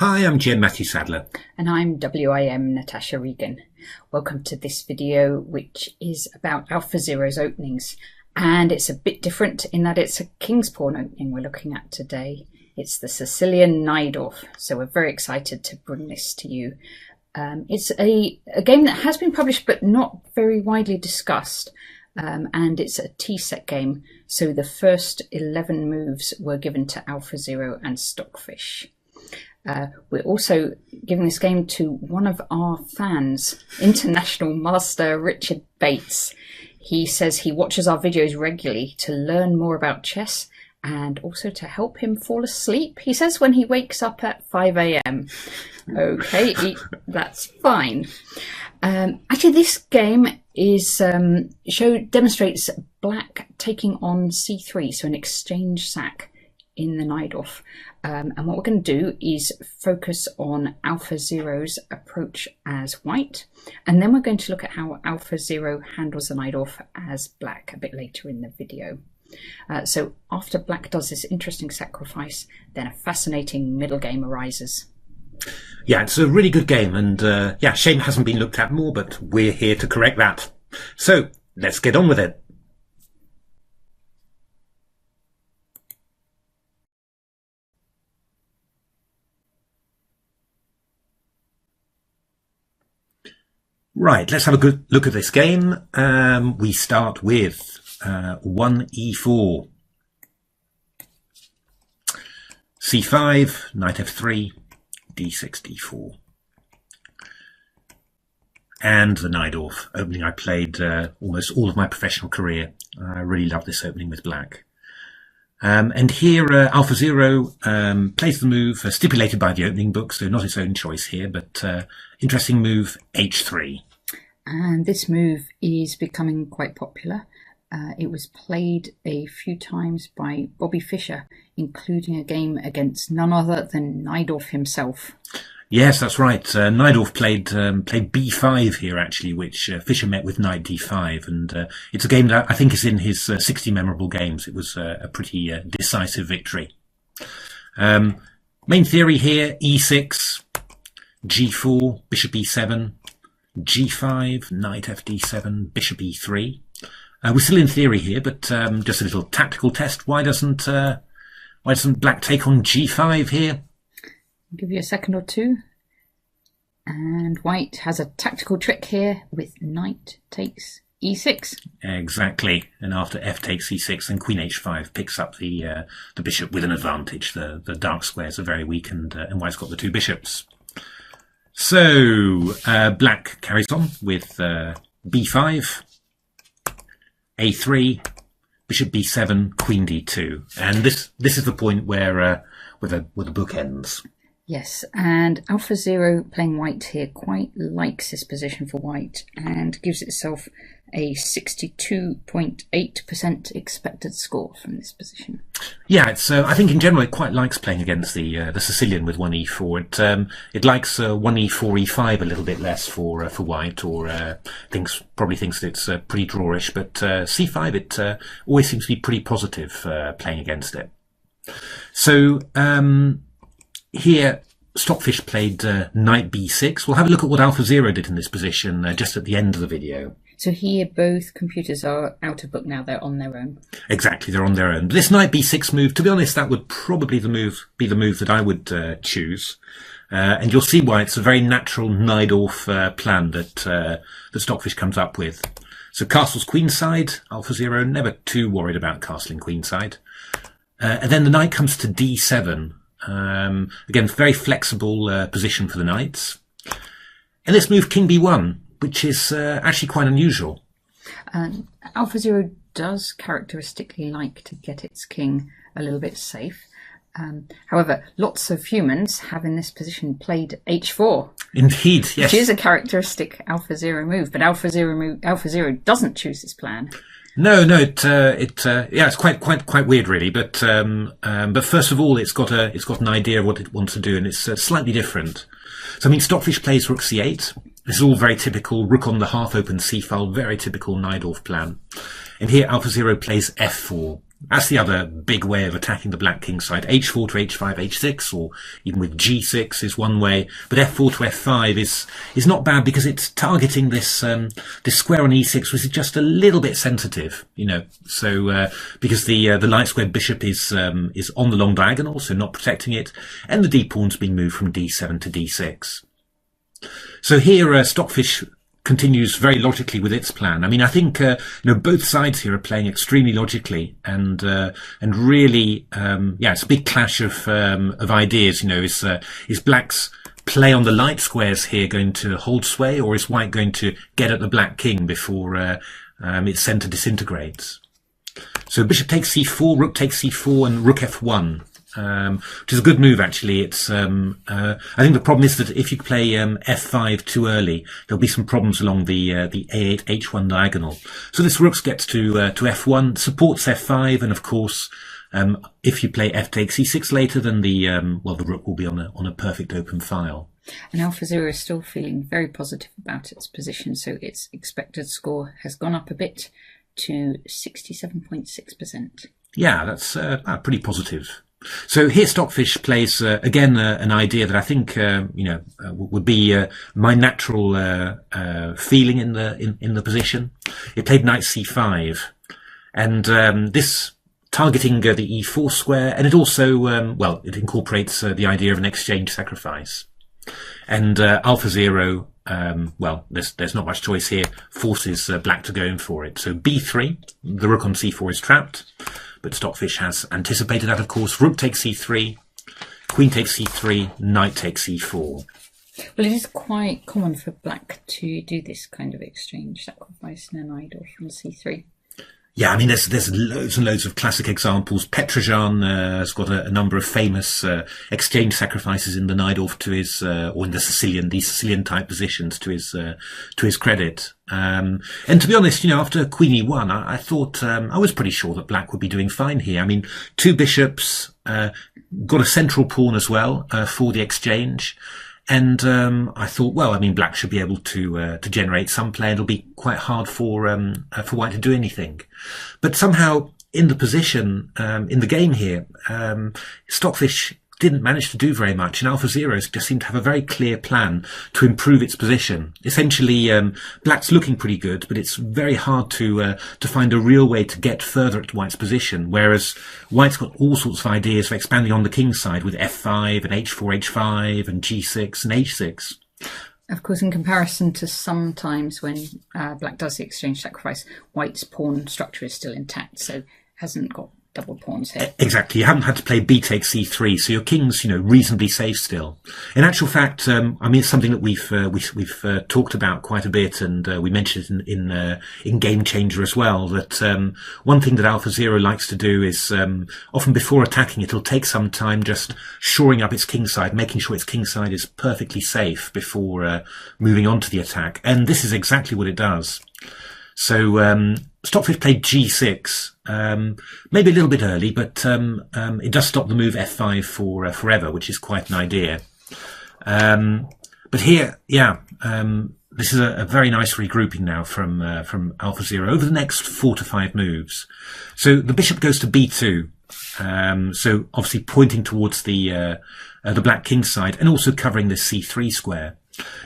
Hi, I'm GM Matthew Sadler. And I'm WIM Natasha Regan. Welcome to this video, which is about AlphaZero's openings. And it's a bit different in that it's a King's Pawn opening we're looking at today. It's the Sicilian Najdorf, so we're very excited to bring this to you. It's a game that has been published but not very widely discussed. And it's a TCEC game, so the first 11 moves were given to AlphaZero and Stockfish. We're also giving this game to one of our fans, International Master Richard Bates. He says he watches our videos regularly to learn more about chess and also to help him fall asleep. He says when he wakes up at 5 AM. Okay, that's fine. Actually, this game is demonstrates black taking on c3, so an exchange sack in the Najdorf. And what we're going to do is focus on AlphaZero's approach as white, and then we're going to look at how AlphaZero handles the Najdorf as black a bit later in the video. So after black does this interesting sacrifice, then a fascinating middle game arises. Yeah, it's a really good game, and yeah, shame it hasn't been looked at more, but we're here to correct that. So let's get on with it. Right, let's have a good look at this game. We start with 1e4, c5, knight f3, d6, d4. And the Najdorf opening I played almost all of my professional career. I really love this opening with black. And here AlphaZero plays the move stipulated by the opening book, so not its own choice here, but interesting move h3. And this move is becoming quite popular. It was played a few times by Bobby Fischer, including a game against none other than Najdorf himself. Yes, that's right. Najdorf played b5 here, actually, which Fischer met with knight d5, and it's a game that I think is in his 60 memorable games. It was a pretty decisive victory. Main theory here: e6, g4, bishop e7, g5, knight fd7, bishop e3. We're still in theory here, but just a little tactical test. Why doesn't black take on g5 here? I'll give you a second or two. And white has a tactical trick here with knight takes e6. Exactly. And after f takes e6, then queen h5 picks up the bishop with an advantage. The dark squares are very weak, and white's got the two bishops. So black carries on with b5, a3, bishop b7, queen d2, and this is the point where the book ends. Yes, and AlphaZero playing white here quite likes this position for white and gives itself a 62.8% expected score from this position. Yeah, it's I think in general it quite likes playing against the Sicilian with 1e4. It likes 1e4, e5 a little bit less for white, or probably thinks that it's pretty drawish. But c5 it always seems to be pretty positive playing against it. So here Stockfish played knight b6. We'll have a look at what AlphaZero did in this position just at the end of the video. So here both computers are out of book now, they're on their own. Exactly, they're on their own. This knight b6 move, to be honest, that would probably be the move that I would choose. And you'll see why it's a very natural Najdorf plan that Stockfish comes up with. So castles queenside, AlphaZero never too worried about castling queenside. And then the knight comes to d7. Again, very flexible position for the knights. And this move king b1, which is actually quite unusual. AlphaZero does characteristically like to get its king a little bit safe. However, lots of humans have in this position played h4. Indeed, yes. Which is a characteristic AlphaZero move, but AlphaZero doesn't choose this plan. No, yeah, it's quite weird, really. But first of all, it's got an idea of what it wants to do, and it's slightly different. So I mean, Stockfish plays rook c8. This is all very typical rook on the half open c file, very typical Najdorf plan. And here AlphaZero plays f4. That's the other big way of attacking the black king side. h4 to h5, h6, or even with g6 is one way. But f4 to f5 is not bad because it's targeting this this square on e6, which is just a little bit sensitive, you know. So because the light squared bishop is on the long diagonal, so not protecting it, and the d pawn's been moved from d7 to d6. So here Stockfish continues very logically with its plan. I mean, I think you know, both sides here are playing extremely logically, and really, yeah, it's a big clash of ideas. You know, is Black's play on the light squares here going to hold sway, or is White going to get at the black king before its centre disintegrates? So bishop takes c4, rook takes c4, and rook f1. Which is a good move, actually. It's I think the problem is that if you play f5 too early, there'll be some problems along the a8 h1 diagonal. So this rook gets to f1, supports f5, and of course, if you play f takes c6 later, then the rook will be on a perfect open file. And AlphaZero is still feeling very positive about its position, so its expected score has gone up a bit to 67.6%. Yeah, that's pretty positive. So here Stockfish plays again an idea that I think you know would be my natural feeling in the position. It played knight c5, and this targeting the e4 square, and it also well, it incorporates the idea of an exchange sacrifice. And AlphaZero, well, there's not much choice here, forces Black to go in for it. So b3, the rook on c4 is trapped. But Stockfish has anticipated that, of course. Rook takes c3, queen takes c3, knight takes c4. Well, it is quite common for Black to do this kind of exchange, sacrificing a Najdorf on c3. Yeah, I mean, there's loads and loads of classic examples. Petrosian has got a number of famous exchange sacrifices in the Najdorf to his, or in the Sicilian type positions to his credit. And to be honest, you know, after Queen E1, I thought I was pretty sure that Black would be doing fine here. I mean, two bishops, got a central pawn as well for the exchange. And I thought, well, I mean, Black should be able to generate some play, and it'll be quite hard for White to do anything. But somehow, in the position, in the game here, Stockfish didn't manage to do very much, and AlphaZero just seemed to have a very clear plan to improve its position. Essentially, Black's looking pretty good, but it's very hard to find a real way to get further at White's position, whereas White's got all sorts of ideas for expanding on the king side with f5 and h4, h5 and g6 and h6. Of course, in comparison to sometimes when Black does the exchange sacrifice, White's pawn structure is still intact, so hasn't got double pawns here. Exactly. You haven't had to play b takes c3, so your king's, you know, reasonably safe still. In actual fact, I mean, it's something that we've talked about quite a bit, and we mentioned it in Game Changer as well. That one thing that AlphaZero likes to do is often before attacking, it'll take some time just shoring up its king side, making sure its king side is perfectly safe before moving on to the attack. And this is exactly what it does. So Stockfish played g6, maybe a little bit early, but it does stop the move f5 for forever, which is quite an idea. But here, yeah, this is a very nice regrouping now from AlphaZero over the next 4 to 5 moves. So the bishop goes to b2, so obviously pointing towards the black king side, and also covering this c3 square.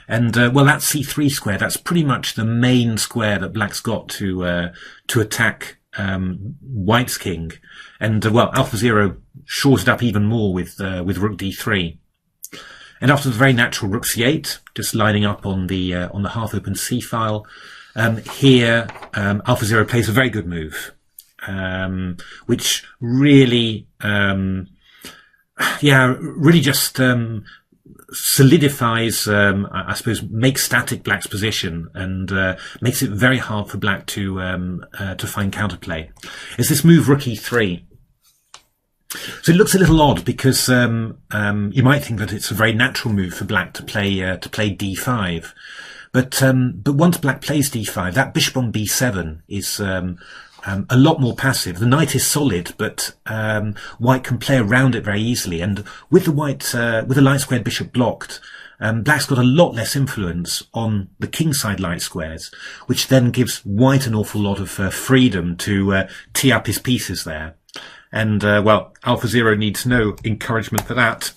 And well, that c3 square, that's pretty much the main square that Black's got to attack White's king. And well, AlphaZero shores it up even more with rook d3. And after the very natural rook c8, just lining up on the half-open c file, here AlphaZero plays a very good move, which really, yeah, really just solidifies, I suppose, makes static Black's position, and makes it very hard for Black to find counterplay. It's this move rook e3. So it looks a little odd because you might think that it's a very natural move for Black to play d5, but once Black plays d5, that bishop on b7 is a lot more passive. The knight is solid, but White can play around it very easily. And with the light squared bishop blocked, black's got a lot less influence on the kingside light squares, which then gives white an awful lot of freedom to tee up his pieces there. And, well, AlphaZero needs no encouragement for that.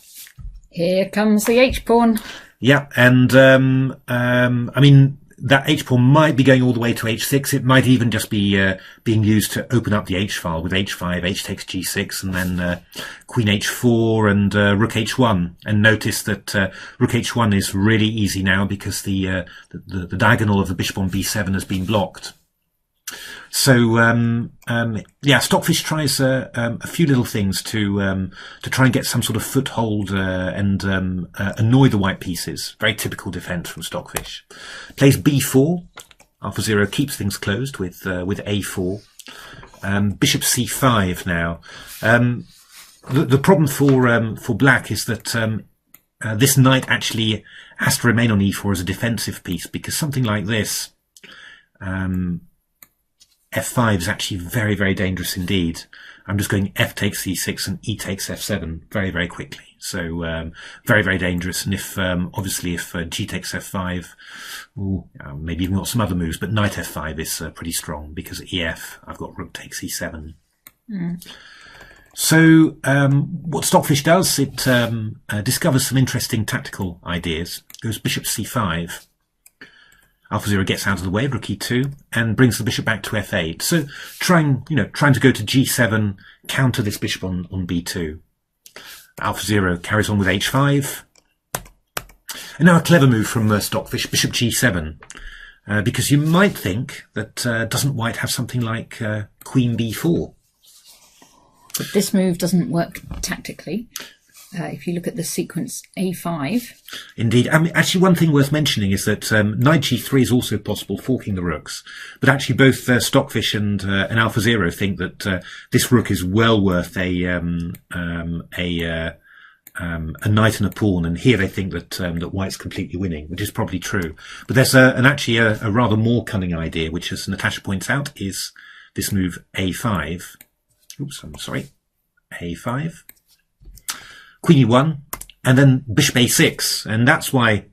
Here comes the H-pawn. Yeah, and I mean, that H-pawn might be going all the way to H6. It might even just be being used to open up the H-file with H5, H takes G6, and then Queen H4 and Rook H1. And notice that Rook H1 is really easy now because the diagonal of the bishop on B7 has been blocked. So yeah, Stockfish tries a few little things to try and get some sort of foothold and annoy the white pieces. Very typical defence from Stockfish. Plays B4. AlphaZero keeps things closed with A4. Bishop C5 now. The problem for black is that this knight actually has to remain on E4 as a defensive piece, because something like this. F5 is actually very, very dangerous indeed. I'm just going F takes E6 and E takes F7 very, very quickly. So very, very dangerous. And if obviously if G takes F5, maybe even got some other moves, but knight F5 is pretty strong because EF, I've got rook takes E7. So what Stockfish does, it discovers some interesting tactical ideas. Goes bishop C5. AlphaZero gets out of the way, rook E2, and brings the bishop back to F8. So trying to go to G7, counter this bishop on B2. AlphaZero carries on with H5. And now a clever move from Stockfish, bishop G7. Because you might think that doesn't white have something like Queen B4? But this move doesn't work tactically. If you look at the sequence A5. Indeed. I mean, actually, one thing worth mentioning is that knight G3 is also possible, forking the rooks. But actually, both Stockfish and AlphaZero think that this rook is well worth a knight and a pawn. And here they think that that white's completely winning, which is probably true. But there's actually a rather more cunning idea, which, as Natasha points out, is this move A5. Oops, I'm sorry. A5. Queen E1, and then bishop A6, and that's why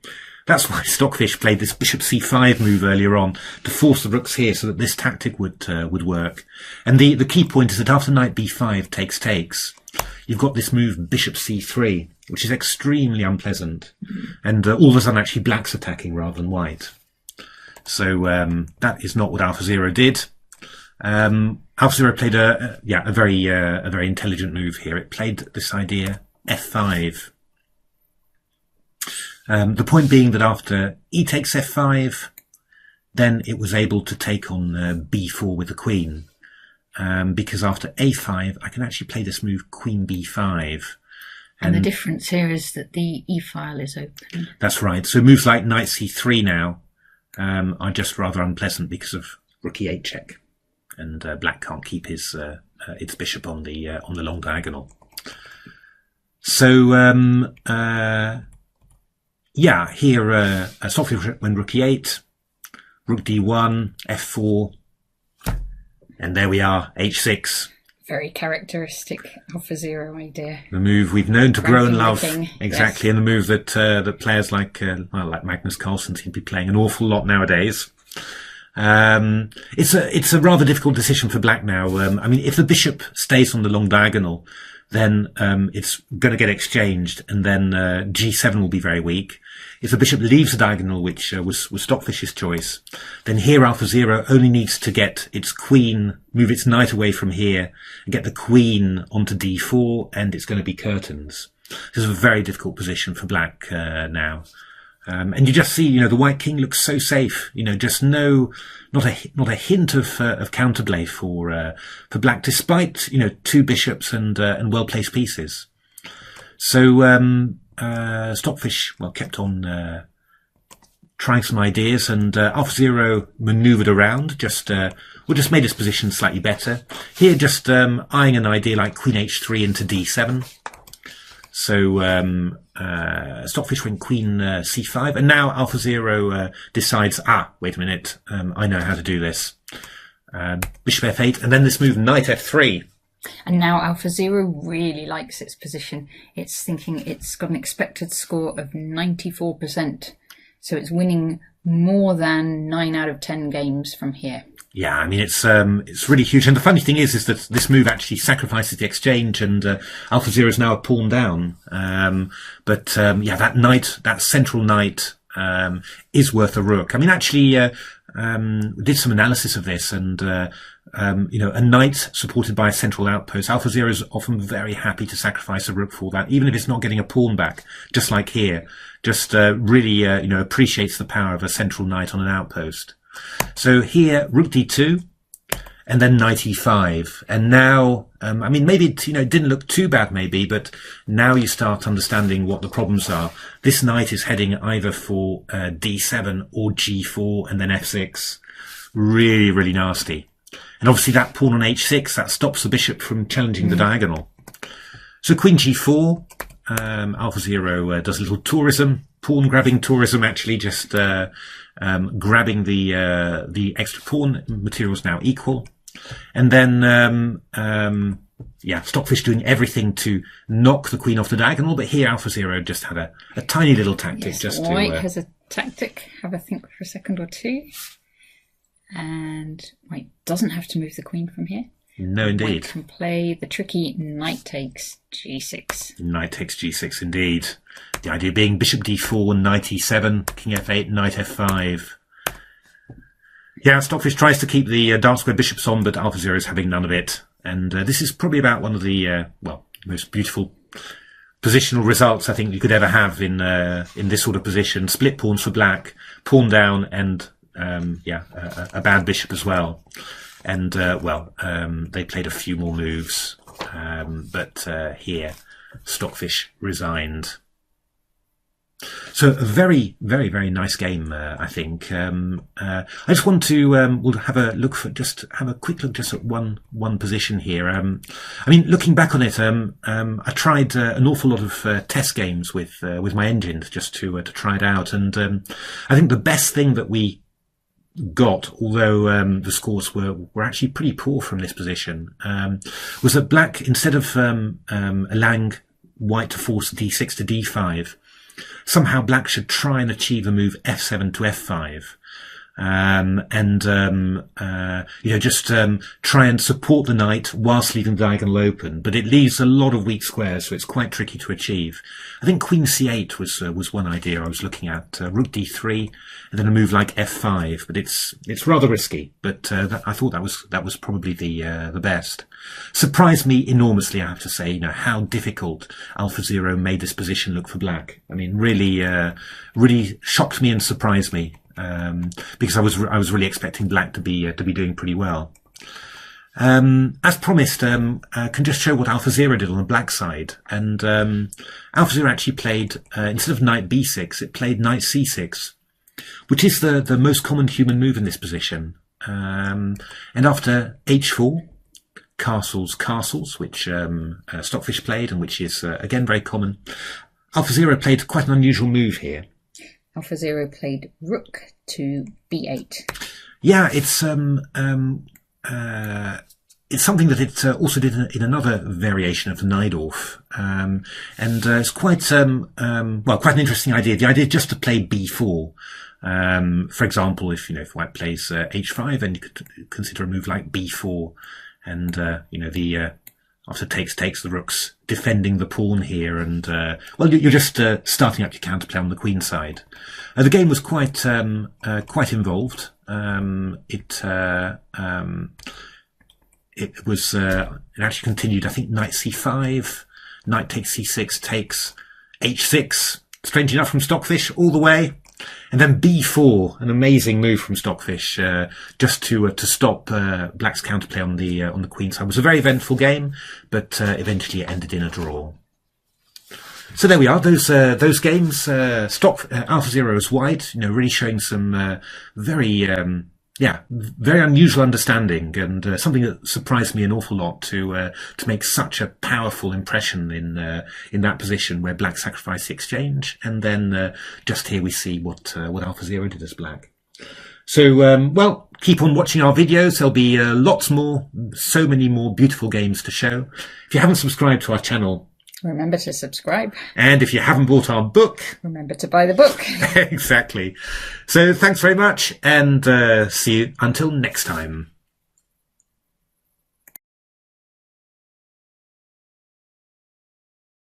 Stockfish played this bishop C5 move earlier on to force the rooks here, so that this tactic would work. And the key point is that after knight B5 takes, you've got this move bishop C3, which is extremely unpleasant, and all of a sudden actually black's attacking rather than white. So that is not what AlphaZero did. AlphaZero played a very intelligent move here. It played this idea. F5. The point being that after E takes F5, then it was able to take on B4 with the queen. Because after A5, I can actually play this move Queen B5. And the difference here is that the E file is open. That's right. So moves like knight C3 now are just rather unpleasant because of rook E8 check, and black can't keep its bishop on the long diagonal. So, yeah, here, Stockfish went rook E8, rook D1, F4, and there we are, H6. Very characteristic AlphaZero idea. The move we've known to grow and love. Exactly, yes. And the move that that players like Magnus Carlsen seem to be playing an awful lot nowadays. It's a rather difficult decision for black now. I mean, if the bishop stays on the long diagonal, then it's going to get exchanged, and then G7 will be very weak. If the bishop leaves the diagonal, which was Stockfish's choice, then here AlphaZero only needs to get its queen, move its knight away from here, and get the queen onto D4, and it's going to be curtains. This is a very difficult position for black now. And you just see, the white king looks so safe. Just not a hint of counterplay for black, despite two bishops and well placed pieces. So Stockfish kept on trying some ideas, and AlphaZero manoeuvred around. Just made his position slightly better. Here, just eyeing an idea like Queen H3 into D7. So Stockfish went Queen C5, and now AlphaZero decides, wait a minute, I know how to do this. Bishop F8, and then this move Knight F3. And now AlphaZero really likes its position. It's thinking it's got an expected score of 94%. So it's winning more than 9 out of 10 games from here. Yeah, I mean, it's really huge. And the funny thing is that this move actually sacrifices the exchange, and AlphaZero is now a pawn down. Yeah, that knight, that central knight, is worth a rook. I mean, actually, we did some analysis of this, and a knight supported by a central outpost, AlphaZero is often very happy to sacrifice a rook for that, even if it's not getting a pawn back, just like here. Just really, appreciates the power of a central knight on an outpost. So here, rook d2, and then knight e5. And now, I mean, maybe it, didn't look too bad, maybe, but now you start understanding what the problems are. This knight is heading either for d7 or g4 and then f6. Really, really nasty. And obviously that pawn on h6, that stops the bishop from challenging the diagonal. So queen g4, AlphaZero does a little tourism, pawn grabbing tourism, actually, just grabbing the extra pawn. Material's now equal. And then, Stockfish doing everything to knock the queen off the diagonal, but here AlphaZero just had a tiny little tactic. Yes, just White has a tactic. Have a think for a second or two. And White doesn't have to move the queen from here. No, indeed. White can play the tricky knight takes g6. Knight takes g6, indeed. The idea being bishop d4, knight e7, king f8, knight f5. Yeah, Stockfish tries to keep the dark square bishops on, but AlphaZero is having none of it. And this is probably about one of the most beautiful positional results I think you could ever have in this sort of position. Split pawns for black, pawn down, and a bad bishop as well. And they played a few more moves, but here Stockfish resigned. So a very, very, very nice game, I think. I just want to we'll have a quick look just at one position here. I mean, looking back on it, I tried an awful lot of test games with my engine just to try it out, and I think the best thing that we got, although the scores were actually pretty poor from this position, was that black, instead of allowing white to force d6 to d5, somehow black should try and achieve a move f7 to f5. Try and support the knight whilst leaving the diagonal open, but it leaves a lot of weak squares, so it's quite tricky to achieve. I think queen c8 was one idea I was looking at, rook d3, and then a move like f5, but it's rather risky. But I thought that was probably the best. Surprised me enormously, I have to say, how difficult AlphaZero made this position look for black. I mean, really shocked me and surprised me. Because I was really expecting black to be doing pretty well. As promised, I can just show what AlphaZero did on the black side. And AlphaZero actually played, instead of knight b6, it played knight c6, which is the most common human move in this position. And after h4, castles, which Stockfish played, and which is again very common, AlphaZero played quite an unusual move here. AlphaZero played rook to b8. Yeah, it's something that it also did in another variation of the Najdorf, and it's quite quite an interesting idea. The idea just to play b4. For example, if white plays h5, then you could consider a move like b4, and after takes, the rook's defending the pawn here, and you're just starting up your counterplay on the queen side. The game was quite involved. It actually continued. I think knight c5, knight takes c6, takes h6. Strange enough from Stockfish all the way. And then b4, an amazing move from Stockfish, just to stop black's counterplay on the queen side. It was a very eventful game, but eventually it ended in a draw. So there we are. Those games. AlphaZero is white. Really showing some very unusual understanding, and something that surprised me an awful lot to make such a powerful impression in that position where black sacrificed the exchange, and then just here we see what AlphaZero did as black. So, well, keep on watching our videos. There'll be lots more, so many more beautiful games to show. If you haven't subscribed to our channel, remember to subscribe. And if you haven't bought our book, remember to buy the book. Exactly. So thanks very much, and see you until next time.